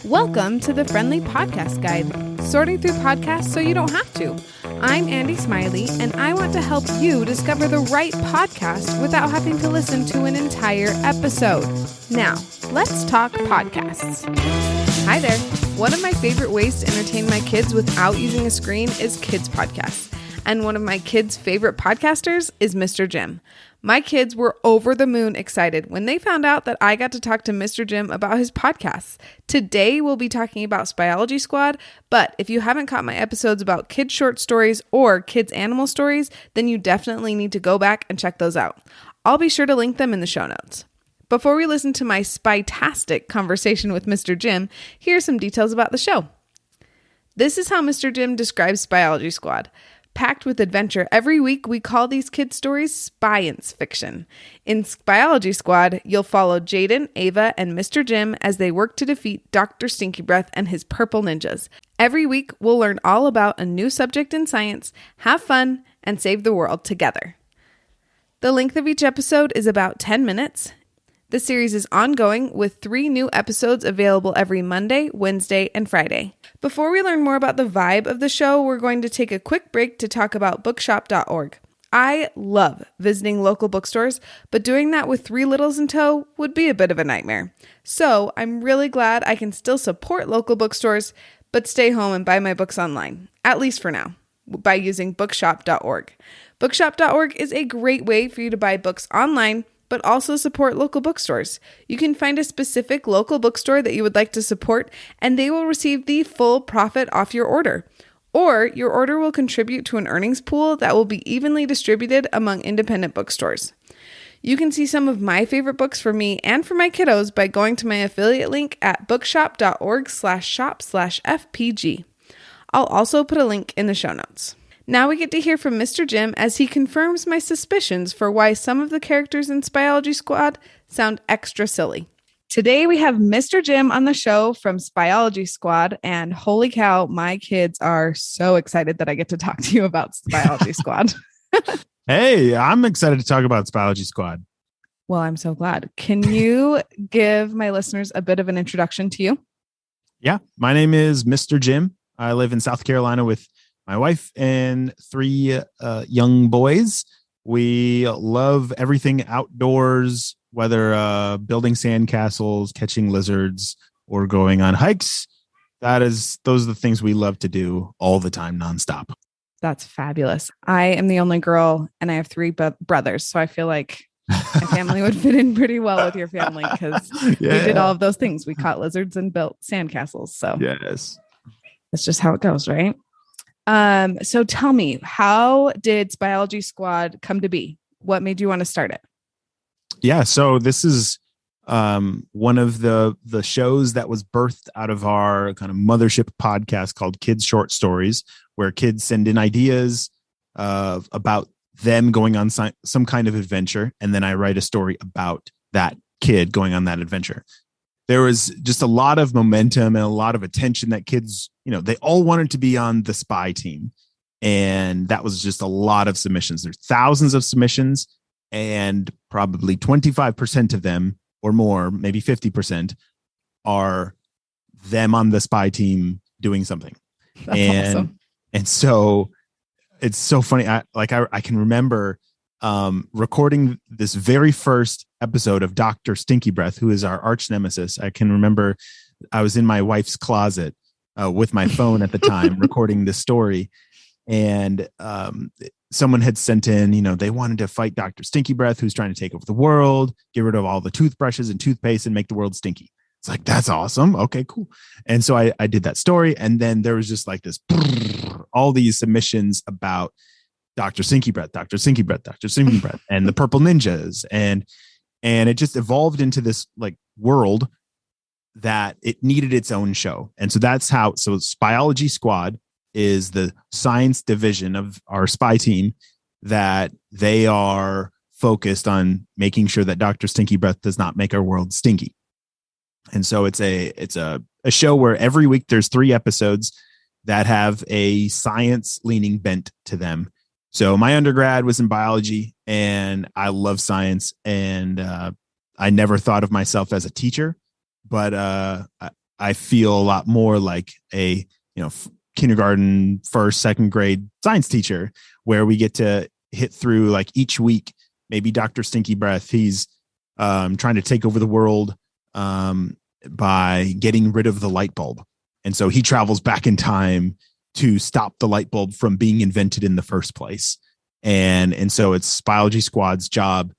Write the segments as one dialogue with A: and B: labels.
A: Welcome to the Friendly Podcast Guide, sorting through podcasts so you don't have to. I'm Andy Smiley, and I want to help you discover the right podcast without having to listen to an entire episode. Now, let's talk podcasts. Hi there. One of my favorite ways to entertain my kids without using a screen is kids podcasts. And one of my kids' favorite podcasters is Mr. Jim. My kids were over the moon excited when they found out that I got to talk to Mr. Jim about his podcasts. Today, we'll be talking about Spyology Squad, but if you haven't caught my episodes about kids' short stories or kids' animal stories, then you definitely need to go back and check those out. I'll be sure to link them in the show notes. Before we listen to my spy-tastic conversation with Mr. Jim, here are some details about the show. This is how Mr. Jim describes Spyology Squad. Packed with adventure, every week we call these kids' stories spyience-fiction. In Spyology Squad, you'll follow Jayden, Ava, and Mr. Jim as they work to defeat Dr. Stinkybreath and his purple ninjas. Every week, we'll learn all about a new subject in science, have fun, and save the world together. The length of each episode is about 10 minutes. The series is ongoing with 3 new episodes available every Monday, Wednesday, and Friday. Before we learn more about the vibe of the show, we're going to take a quick break to talk about bookshop.org. I love visiting local bookstores, but doing that with 3 littles in tow would be a bit of a nightmare. So I'm really glad I can still support local bookstores, but stay home and buy my books online, at least for now, by using bookshop.org. Bookshop.org is a great way for you to buy books online, but also support local bookstores. You can find a specific local bookstore that you would like to support, and they will receive the full profit off your order. Or your order will contribute to an earnings pool that will be evenly distributed among independent bookstores. You can see some of my favorite books for me and for my kiddos by going to my affiliate link at bookshop.org/shop/FPG. I'll also put a link in the show notes. Now we get to hear from Mr. Jim as he confirms my suspicions for why some of the characters in Spyology Squad sound extra silly. Today we have Mr. Jim on the show from Spyology Squad, and holy cow, my kids are so excited that I get to talk to you about Spyology Squad.
B: Hey, I'm excited to talk about Spyology Squad.
A: Well, I'm so glad. Can you give my listeners a bit of an introduction to you?
B: Yeah, my name is Mr. Jim. I live in South Carolina with my wife and 3 young boys. We love everything outdoors, whether building sandcastles, catching lizards, or going on hikes. Those are the things we love to do all the time, nonstop.
A: That's fabulous. I am the only girl and I have 3 brothers. So I feel like my family would fit in pretty well with your family because we did all of those things. We caught lizards and built sandcastles. So
B: yes,
A: that's just how it goes, right? So tell me, how did Spyology Squad come to be? What made you want to start it?
B: Yeah, so this is one of the shows that was birthed out of our kind of mothership podcast called Kids Short Stories, where kids send in ideas about them going on some kind of adventure, and then I write a story about that kid going on that adventure. There was just a lot of momentum and a lot of attention that kids, they all wanted to be on the spy team. And that was just a lot of submissions. There's thousands of submissions, and probably 25% of them or more, maybe 50%, are them on the spy team doing something.
A: That's awesome.
B: And so it's so funny. I can remember recording this very first episode of Dr. Stinkybreath, who is our arch nemesis. I can remember I was in my wife's closet with my phone at the time recording this story, and someone had sent in, they wanted to fight Dr. Stinkybreath, who's trying to take over the world, get rid of all the toothbrushes and toothpaste and make the world stinky. It's like, that's awesome. Okay, cool. And so I did that story, and then there was just like this, all these submissions about Dr. Stinkybreath, Dr. Stinkybreath, Dr. Stinkybreath, and the purple ninjas. And it just evolved into this like world that it needed its own show. And so that's how, Spyology Squad is the science division of our spy team, that they are focused on making sure that Dr. Stinkybreath does not make our world stinky. And so it's a show where every week there's 3 episodes that have a science leaning bent to them. So my undergrad was in biology, and I love science, and I never thought of myself as a teacher, but I feel a lot more like a, kindergarten, first, second grade science teacher, where we get to hit through like each week, maybe Dr. Stinkybreath, he's trying to take over the world by getting rid of the light bulb. And so he travels back in time to stop the light bulb from being invented in the first place. And so it's Spyology Squad's job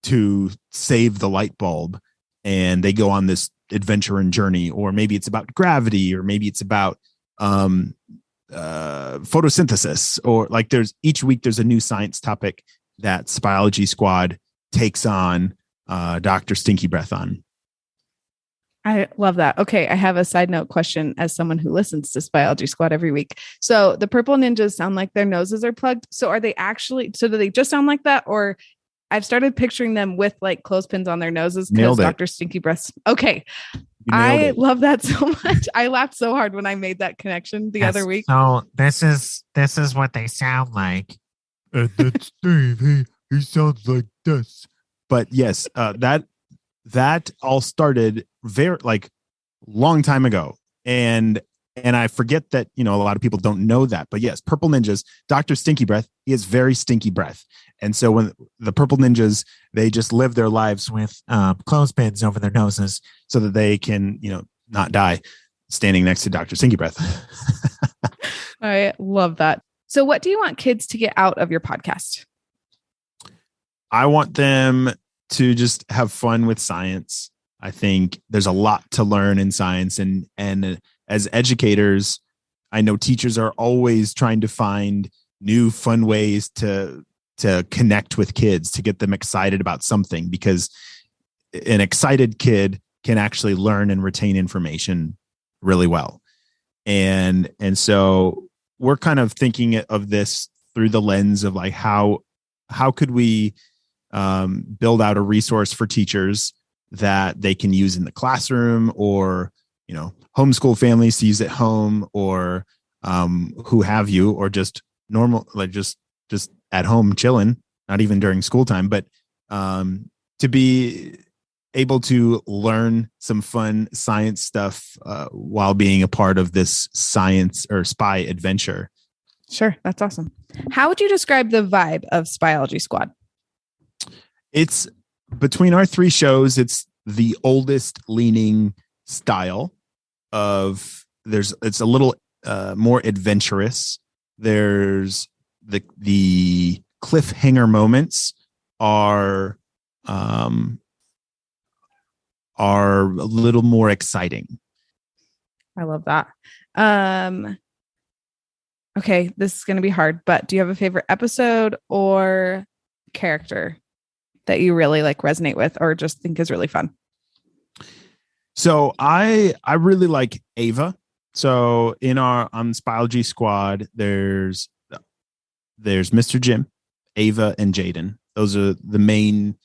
B: to save the light bulb. And they go on this adventure and journey, or maybe it's about gravity, or maybe it's about photosynthesis, or like each week there's a new science topic that Spyology Squad takes on Dr. Stinkybreath on.
A: I love that. Okay. I have a side note question as someone who listens to Spyology Squad every week. So the purple ninjas sound like their noses are plugged. So do they just sound like that? Or I've started picturing them with like clothespins on their noses because Dr. Stinkybreath. Okay. I love that so much. I laughed so hard when I made that connection the other week.
C: So this is what they sound like.
B: And that's Dave. He sounds like this. But yes, that all started very like long time ago. And I forget that, a lot of people don't know that, but yes, purple ninjas, Dr. Stinkybreath, he has very stinky breath. And so when the purple ninjas, they just live their lives with clothespins over their noses so that they can, not die standing next to Dr. Stinkybreath.
A: I love that. So what do you want kids to get out of your podcast?
B: I want them to just have fun with science. I think there's a lot to learn in science, and as educators, I know teachers are always trying to find new fun ways to connect with kids, to get them excited about something, because an excited kid can actually learn and retain information really well. And so we're kind of thinking of this through the lens of like, how could we build out a resource for teachers that they can use in the classroom, or homeschool families to use at home, or who have you, or just normal, like just at home chilling, not even during school time, but to be able to learn some fun science stuff while being a part of this science or spy adventure.
A: Sure. That's awesome. How would you describe the vibe of Spyology Squad?
B: It's between our three shows, it's the oldest leaning style of it's a little more adventurous. There's the cliffhanger moments are a little more exciting.
A: I love that. Okay, this is going to be hard, but do you have a favorite episode or character that you really like resonate with, or just think is really fun?
B: So I really like Ava. So on Spyology Squad, there's Mr. Jim, Ava, and Jayden. Those are the main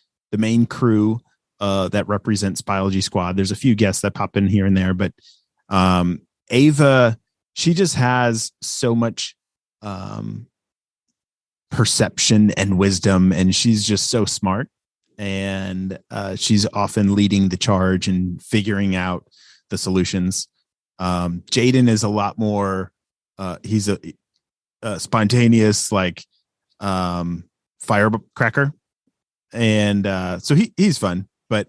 B: crew that represent Spyology Squad. There's a few guests that pop in here and there, but Ava, she just has so much perception and wisdom, and she's just so smart, and she's often leading the charge and figuring out the solutions. Jayden is a lot more he's a spontaneous, like firecracker, and so he's fun, but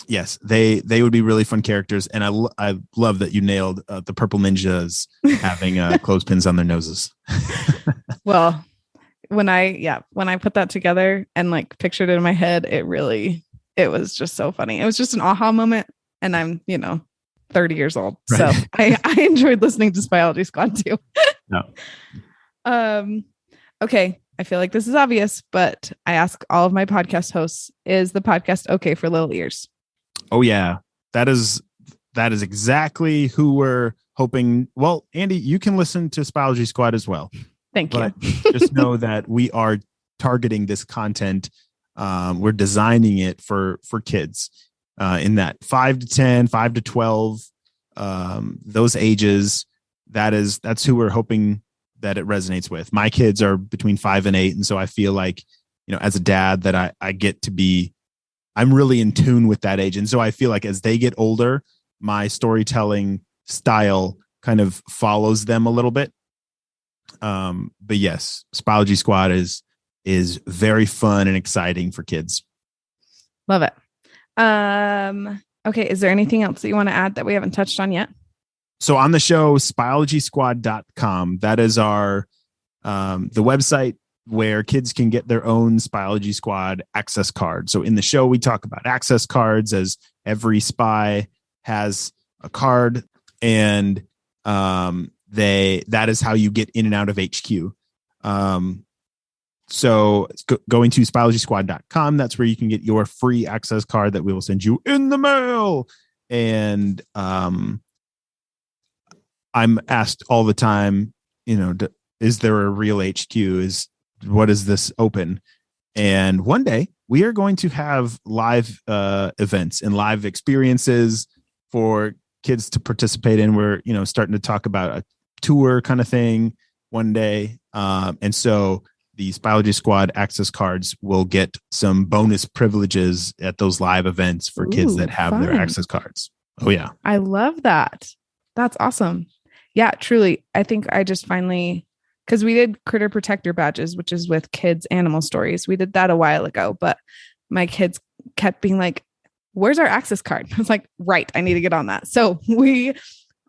B: yes, they would be really fun characters, and I love that you nailed the purple ninjas having clothespins on their noses.
A: Well, when I put that together and like pictured it in my head, it was just so funny. It was just an aha moment, and I'm 30 years old, right. So I enjoyed listening to Spyology Squad too. No. Okay. I feel like this is obvious, but I ask all of my podcast hosts, is the podcast okay for little ears?
B: Oh yeah, that is exactly who we're hoping. Well, Andy, you can listen to Spyology Squad as well.
A: Thank you.
B: Just know that we are targeting this content. We're designing it for kids in that 5 to 10, 5 to 12, those ages. That's who we're hoping that it resonates with. My kids are between 5 and 8, and so I feel like as a dad that I get to be I'm really in tune with that age. And so I feel like as they get older, my storytelling style kind of follows them a little bit. But yes, Spyology Squad is very fun and exciting for kids.
A: Love it. Okay. Is there anything else that you want to add that we haven't touched on yet?
B: So on the show, spyologysquad.com, that is our the website where kids can get their own Spyology Squad access card. So in the show, we talk about access cards, as every spy has a card, and that is how you get in and out of HQ. So going to spyologysquad.com, that's where you can get your free access card that we will send you in the mail. And I'm asked all the time, is there a real HQ? What is this open? And one day we are going to have live events and live experiences for kids to participate in. We're, starting to talk about a tour kind of thing one day. And so the Spyology Squad access cards will get some bonus privileges at those live events for kids that have their access cards. Oh yeah.
A: I love that. That's awesome. Yeah, truly. I think I just finally, because we did Critter Protector badges, which is with kids' animal stories. We did that a while ago, but my kids kept being like, where's our access card? I was like, right, I need to get on that. So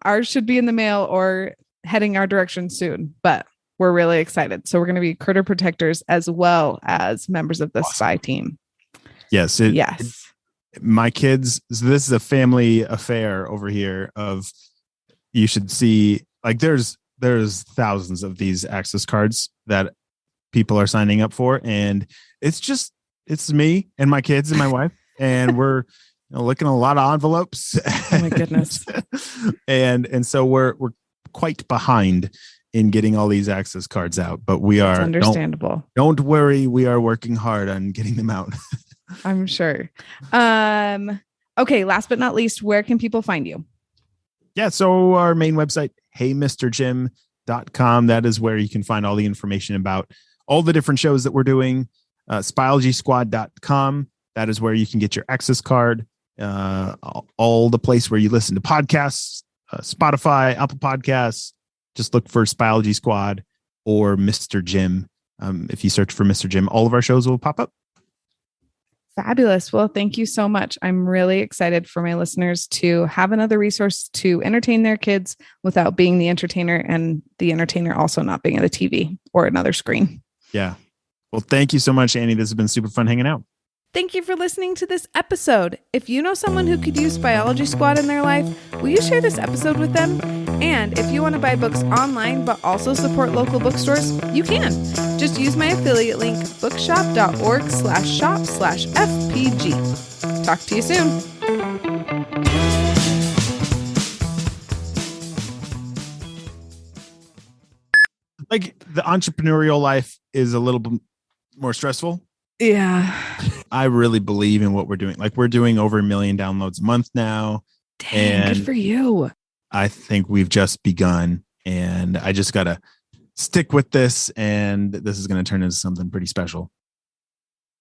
A: ours should be in the mail or heading our direction soon, but we're really excited. So we're going to be Critter Protectors as well as members of the spy team.
B: Yes. My kids, so this is a family affair over here you should see, like there's thousands of these access cards that people are signing up for. And it's me and my kids and my wife. And we're looking at a lot of envelopes.
A: Oh my goodness.
B: and so we're quite behind in getting all these access cards out, but we are
A: understandable.
B: Don't worry. We are working hard on getting them out.
A: I'm sure. Okay. Last but not least, where can people find you?
B: Yeah. So our main website, heymrjim.com. That is where you can find all the information about all the different shows that we're doing. Spyologysquad.com. That is where you can get your access card. All the place where you listen to podcasts, Spotify, Apple Podcasts. Just look for Spyology Squad or Mr. Jim. If you search for Mr. Jim, all of our shows will pop up.
A: Fabulous. Well, thank you so much. I'm really excited for my listeners to have another resource to entertain their kids without being the entertainer, and the entertainer also not being at a TV or another screen.
B: Yeah. Well, thank you so much, Annie. This has been super fun hanging out.
A: Thank you for listening to this episode. If you know someone who could use Spyology Squad in their life, will you share this episode with them? And if you want to buy books online but also support local bookstores, you can. Just use my affiliate link, bookshop.org/shop/FPG. Talk to you soon.
B: Like, the entrepreneurial life is a little bit more stressful.
A: Yeah.
B: I really believe in what we're doing. Like, we're doing over 1 million downloads a month now.
A: Dang, good for you.
B: I think we've just begun, and I just got to stick with this, and this is going to turn into something pretty special.